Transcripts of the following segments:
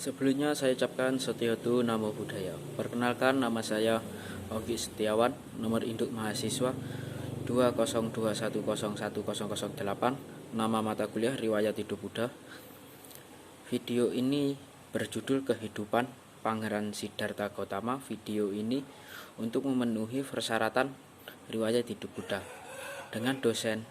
Sebelumnya saya ucapkan Setiotu Namo Buddhaya. Perkenalkan, nama saya Ogi Setiawan, nomor induk mahasiswa 202101008, nama mata kuliah Riwayat Hidup Buddha. Video ini berjudul Kehidupan Pangeran Siddhartha Gautama. Video ini untuk memenuhi persyaratan Riwayat Hidup Buddha dengan dosen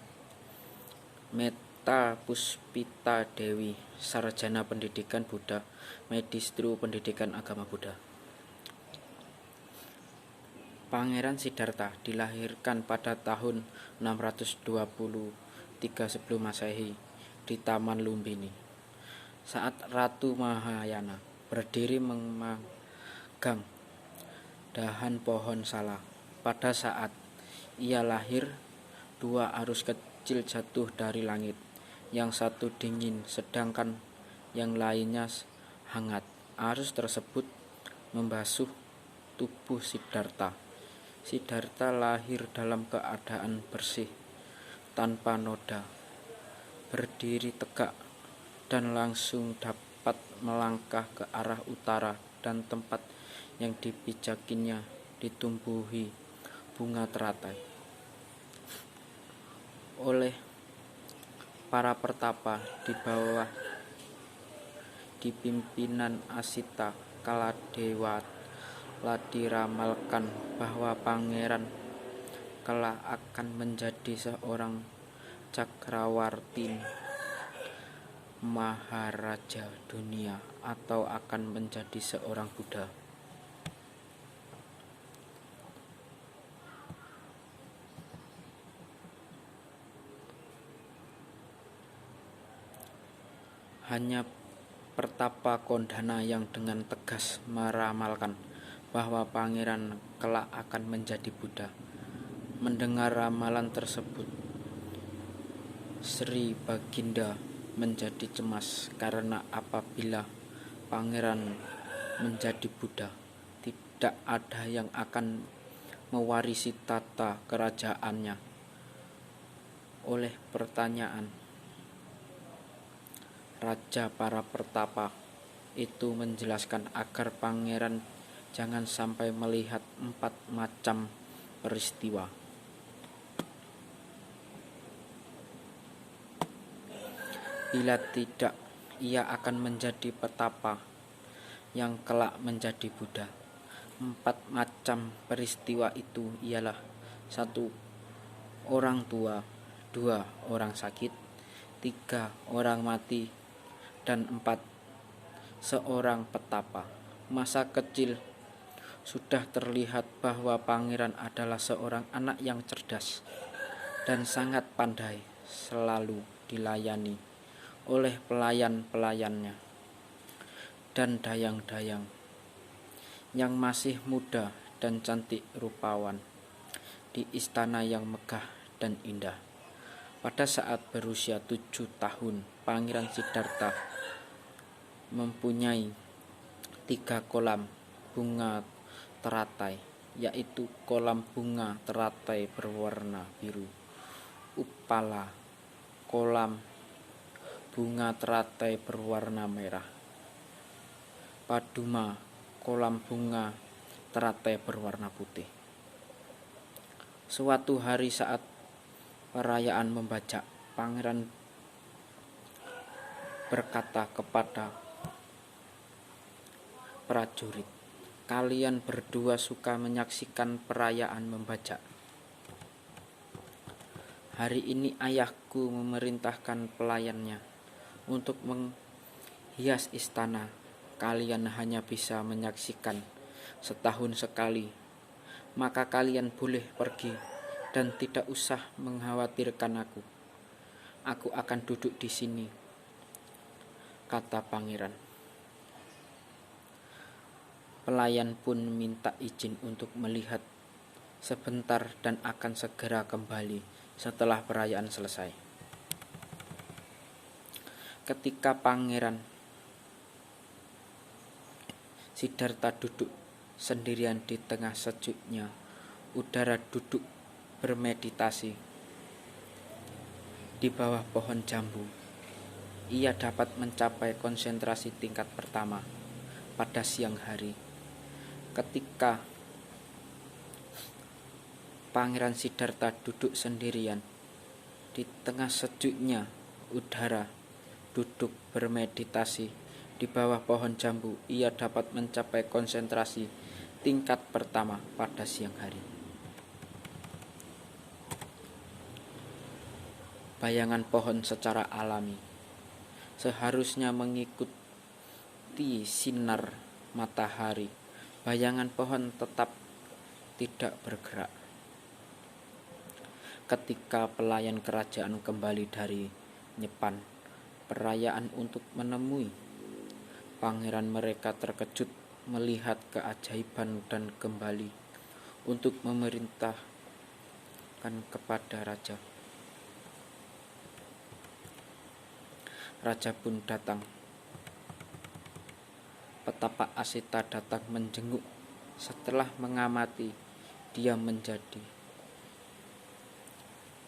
Meta Puspita Dewi, Sarjana Pendidikan Buddha, Magistru Pendidikan Agama Buddha. Pangeran Siddhartha dilahirkan pada tahun 623 sebelum Masehi di Taman Lumbini. Saat Ratu Mahayana berdiri memegang dahan pohon sala. Pada saat ia lahir, dua arus kecil jatuh dari langit. Yang satu dingin, sedangkan yang lainnya hangat. Arus tersebut membasuh tubuh Siddhartha. Siddhartha lahir dalam keadaan bersih, tanpa noda, berdiri tegak, dan langsung dapat melangkah ke arah utara, dan tempat yang dipijakinya ditumbuhi bunga teratai oleh para pertapa di bawah dipimpinan Asita Kaladewa. Diramalkan bahwa pangeran kelak akan menjadi seorang Cakrawarti Maharaja dunia, atau akan menjadi seorang Buddha. Hanya pertapa Kondana yang dengan tegas meramalkan bahwa pangeran kelak akan menjadi Buddha. Mendengar ramalan tersebut, Sri Baginda menjadi cemas karena apabila pangeran menjadi Buddha, tidak ada yang akan mewarisi tata kerajaannya. Oleh pertanyaan, Raja para pertapa itu menjelaskan agar pangeran jangan sampai melihat 4 macam peristiwa. Bila tidak, ia akan menjadi petapa yang kelak menjadi Buddha. 4 macam peristiwa itu ialah: 1. Orang tua, 2. Orang sakit, 3. Orang mati, dan 4. Seorang petapa. Masa kecil sudah terlihat bahwa pangeran adalah seorang anak yang cerdas dan sangat pandai, selalu dilayani oleh pelayan-pelayannya dan dayang-dayang yang masih muda dan cantik rupawan di istana yang megah dan indah. Pada saat berusia 7 tahun, Pangeran Siddhartha mempunyai 3 kolam bunga teratai, yaitu kolam bunga teratai berwarna biru Uppala, kolam bunga teratai berwarna merah Paduma, kolam bunga teratai berwarna putih. Suatu hari saat perayaan membajak, pangeran berkata kepada prajurit, "Kalian berdua suka menyaksikan perayaan membajak. Hari ini ayahku memerintahkan pelayannya untuk menghias istana. Kalian hanya bisa menyaksikan setahun sekali. Maka kalian boleh pergi dan tidak usah mengkhawatirkan aku. Aku akan duduk di sini," kata pangeran. Pelayan pun minta izin untuk melihat sebentar dan akan segera kembali setelah perayaan selesai. Ketika Pangeran Siddhartha duduk sendirian di tengah sejuknya udara, duduk bermeditasi di bawah pohon jambu. ia dapat mencapai konsentrasi tingkat pertama pada siang hari. Ketika Pangeran Siddhartha duduk sendirian di tengah sejuknya udara, duduk bermeditasi di bawah pohon jambu, ia dapat mencapai konsentrasi tingkat pertama pada siang hari. Bayangan pohon secara alami seharusnya mengikuti sinar matahari. Bayangan pohon tetap tidak bergerak. Ketika pelayan kerajaan kembali dari Nyepan perayaan untuk menemui pangeran, mereka terkejut melihat keajaiban dan kembali untuk memerintahkan kepada raja. Raja pun datang. Petapa Asita datang menjenguk. Setelah mengamati, dia menjadi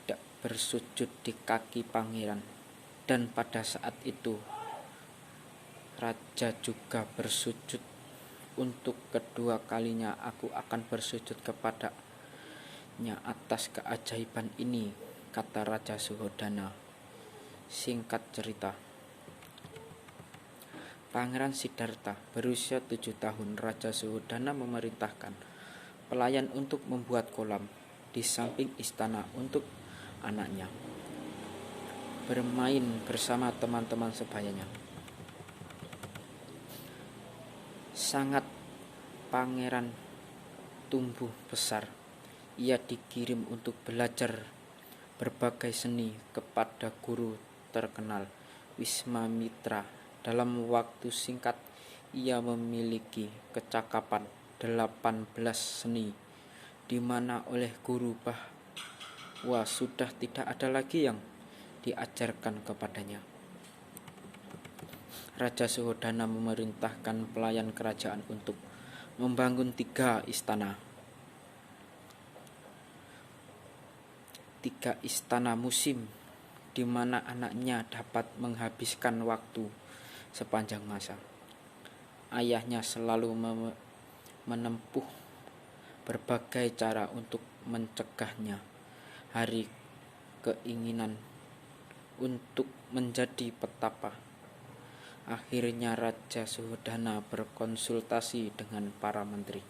tidak bersujud di kaki pangeran. Dan pada saat itu, raja juga bersujud. Untuk kedua kalinya aku akan bersujud kepadanya atas keajaiban ini, kata Raja Suhodana. Singkat cerita, Pangeran Siddhartha berusia 7 tahun. Raja Suhodana memerintahkan pelayan untuk membuat kolam di samping istana untuk anaknya bermain bersama teman-teman sebayanya. Sangat pangeran tumbuh besar. Ia dikirim untuk belajar berbagai seni kepada guru terkenal Wiswamitra. Dalam waktu singkat ia memiliki kecakapan 18 seni, di mana oleh guru bahwa sudah tidak ada lagi yang diajarkan kepadanya. Raja Suhodana memerintahkan pelayan kerajaan untuk membangun 3 istana. 3 istana musim di mana anaknya dapat menghabiskan waktu sepanjang masa. Ayahnya selalu menempuh berbagai cara untuk mencegahnya. Hari keinginan untuk menjadi petapa. Akhirnya Raja Suhodana berkonsultasi dengan para menteri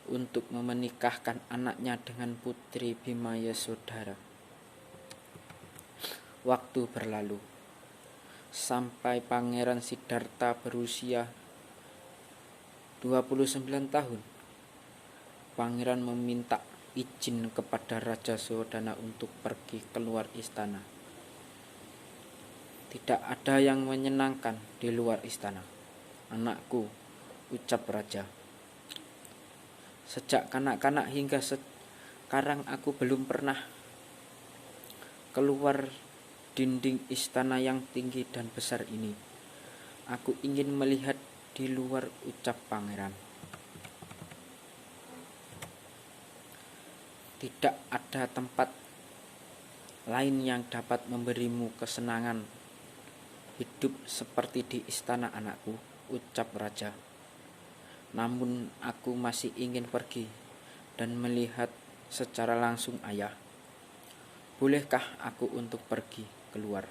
untuk menikahkan anaknya dengan putri Bhima Yasodhara. Waktu berlalu sampai Pangeran Siddhartha berusia 29 tahun. Pangeran meminta izin kepada Raja Suhodana untuk pergi keluar istana. Tidak ada yang menyenangkan di luar istana, anakku, ucap raja. Sejak kanak-kanak hingga sekarang aku belum pernah keluar dinding istana yang tinggi dan besar ini. Aku ingin melihat di luar, ucap pangeran. Tidak ada tempat lain yang dapat memberimu kesenangan hidup seperti di istana, anakku, ucap raja. Namun aku masih ingin pergi dan melihat secara langsung ayah. Bolehkah aku untuk pergi keluar?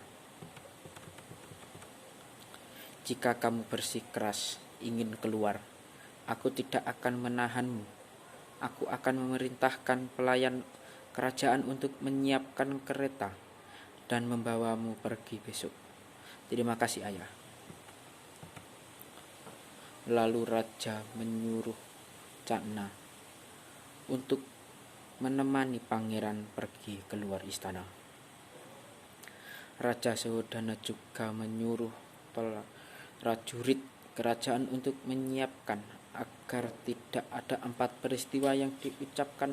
Jika kamu bersikeras ingin keluar, aku tidak akan menahanmu. Aku akan memerintahkan pelayan kerajaan untuk menyiapkan kereta dan membawamu pergi besok. Terima kasih, ayah. Lalu raja menyuruh Cakna untuk menemani pangeran pergi keluar istana. Raja Suhodana juga menyuruh prajurit kerajaan untuk menyiapkan agar tidak ada 4 peristiwa yang diucapkan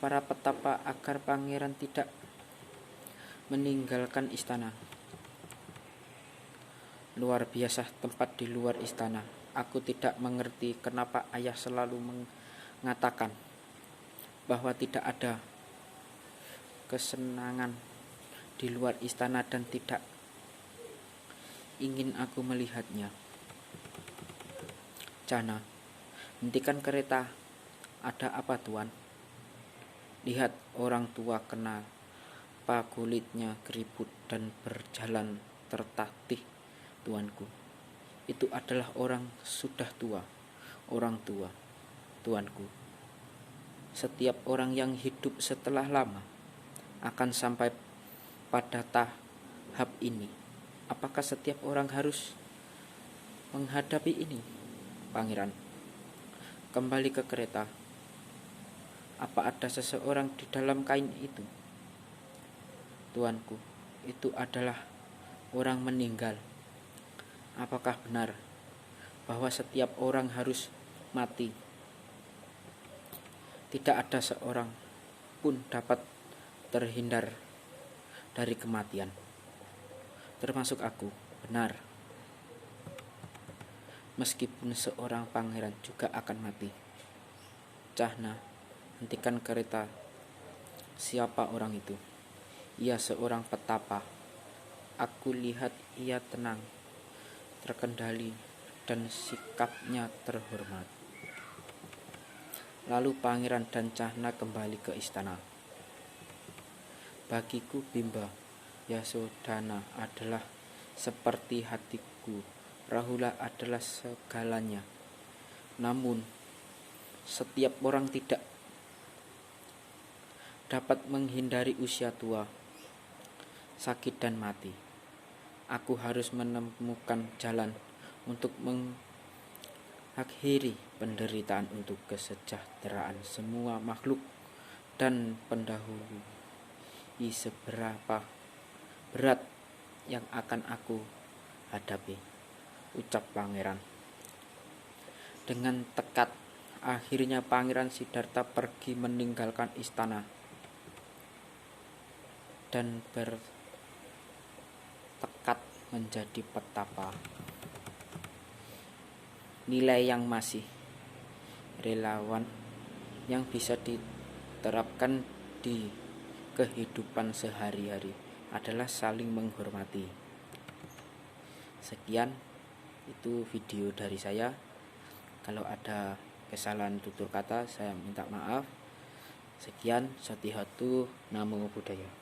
para petapa agar pangeran tidak meninggalkan istana. Luar biasa tempat di luar istana. Aku tidak mengerti kenapa ayah selalu mengatakan bahwa tidak ada kesenangan di luar istana dan tidak ingin aku melihatnya. Cahna, hentikan kereta. Ada apa, Tuan? Lihat, orang tua kenapa kulitnya keriput dan berjalan tertatih, tuanku. Itu adalah orang sudah tua, orang tua, tuanku. Setiap orang yang hidup setelah lama akan sampai pada tahap ini. Apakah setiap orang harus menghadapi ini, Pangeran? Kembali ke kereta. Apa ada seseorang di dalam kain itu? Tuanku, itu adalah orang meninggal. Apakah benar bahwa setiap orang harus mati? Tidak ada seorang pun dapat terhindar dari kematian, termasuk aku. Benar, meskipun seorang pangeran juga akan mati. Cahna, hentikan kereta. Siapa orang itu? Ia seorang petapa. Aku lihat ia tenang, terkendali, dan sikapnya terhormat. Lalu pangeran dan Cahna kembali ke istana. Bagiku Bimba Yasodhana adalah seperti hatiku. Rahula adalah segalanya. Namun setiap orang tidak dapat menghindari usia tua, sakit dan mati. Aku harus menemukan jalan untuk mengakhiri penderitaan untuk kesejahteraan semua makhluk dan pendahului seberapa berat yang akan aku hadapi, ucap pangeran. Dengan tekad, akhirnya Pangeran Siddhartha pergi meninggalkan istana dan bertekad menjadi petapa. Nilai yang masih relevan yang bisa diterapkan di kehidupan sehari-hari adalah saling menghormati. Sekian, itu video dari saya. Kalau ada kesalahan tutur kata, saya minta maaf. Sekian, Satihatu, Namo Buddhaya.